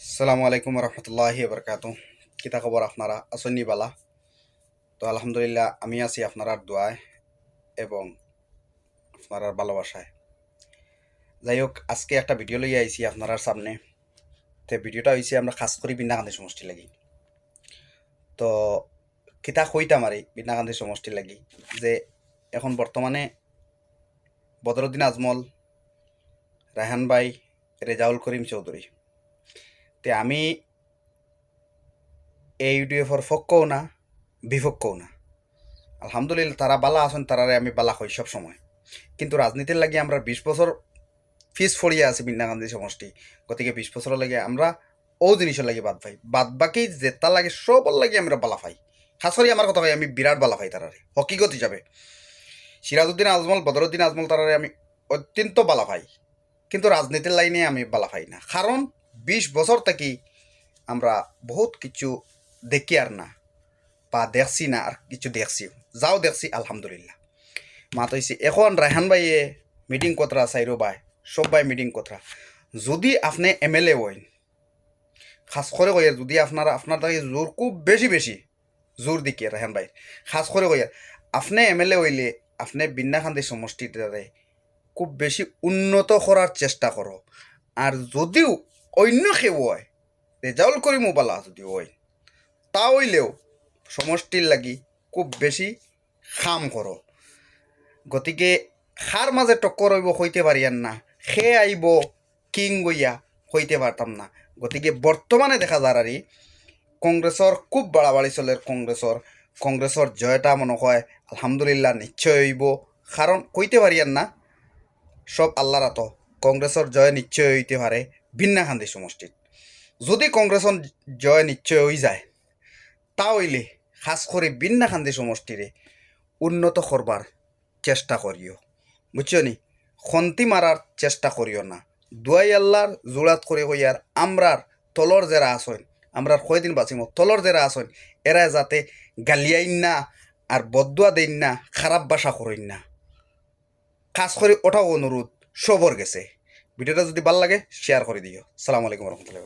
আসসালামু আলাইকুম রহমতুল্লাহি বরকাত। কিতা খবর আপনারা আসনি বালা? তো আলহামদুলিল্লাহ আমি আছি আপনার দোয়ায় এবং আপনার ভালোবাসায়। যাই হোক, আজকে একটা ভিডিও লইয়া আইছি আপনার সামনে। তো ভিডিওটা হয়েছে আমরা খাস করি বিন্নাকান্দি সমষ্টি লাগি। তো কিতা কইতাম আর বিন্নাকান্দি সমষ্টি লাগি যে এখন বর্তমানে বদরুদ্দিন আজমল, রায়হান ভাই, রেজাউল করিম চৌধুরী, তে আমি এই ইউডিএফর পক্ষও না বিপক্ষও না। আলহামদুলিল্লাহ তারা বালা আছেন, তারারে আমি বালা হই সব সময়। কিন্তু রাজনীতির লাগি আমরা 20 বছর ফিস ফড়িয়া আছি বিন্নাকান্দি সমষ্টি। গতিকে 20 বছর লাগে আমরা ও জিনিসের লাগে বাদ পাই, বাদ বাকি যেটা লাগে সবর লাগে আমরা বালা পাই। খাস করে আমার কথা হয়, আমি বিরাট বালা পাই তারারে হকিগত হিসাবে। সিরাজউদ্দিন আজমল, বদরুদ্দিন আজমল তারারে আমি অত্যন্ত বালা পাই, কিন্তু রাজনীতির লাইনে আমি বালা পাই না। কারণ 20 বছর থেকে আমরা বহুত কিছু দেখি আর না, বা দেখছি না আর কিছু দেখছি, যাও দেখছি আলহামদুলিল্লাহ। মাত হয়েছে এখন রায়হান ভাইয়ে মিটিং কতরা চাইরো ভাই, সব ভাই মিটিং কতরা। যদি আপনি এমএলএ হইন, খাস করে কই যদি আপনার তাকে জোর খুব বেশি বেশি জোর দিকে রায়হান ভাই, খাস করে কই আপনি এমএলএ হইলে আপনি বিন্নাকান্দি সমষ্টিটারে খুব বেশি উন্নত করার চেষ্টা করো। আর যদিও অন্য কেউ হয়, রেজাউল করিমও বালা যদি হয়, তা হইলেও সমষ্টির লাগি খুব বেশি খাম করো। গতিকে খার মাঝে টক্কর হইব হইতে পারিয়ান না, সে আইব কিং গইয়া হইতে পারতাম না। গতিকে বর্তমানে দেখা যায় আর কংগ্রেসর খুব বাড়াবাড়ি চলে। কংগ্রেসর জয়টা মনে হয় আলহামদুলিল্লাহ নিশ্চয় হইব। কারণ কইতে পারিয়ান না, সব আল্লাহর আত। কংগ্রেসর জয় নিশ্চয় হইতে পারে বিন্নাকান্দি সমষ্টিত। যদি কংগ্রেসর জয় নিশ্চয় হয়ে যায়, তা হইলে খাস করে বিন্নাকান্দি সমষ্টিরে উন্নত করবার চেষ্টা করিও, বুঝছো নি? খন্তি মারার চেষ্টা করিও না। দুয়াই আল্লাহর জোড়াত করে হইয়ার আমরার তলর যারা আসেন, আমরার কয়দিন বাঁচিম তলর যারা আসেন, এরা যাতে গালিয়াইন না আর বদুয়া দেন না, খারাপ বাসা করেন না। খাস করে ওটাও অনুরোধ সবর গেছে। ভিডিওটা যদি ভাল লাগে শেয়ার করে দিও। সালামু আলাইকুম রহমতুল্লাহ।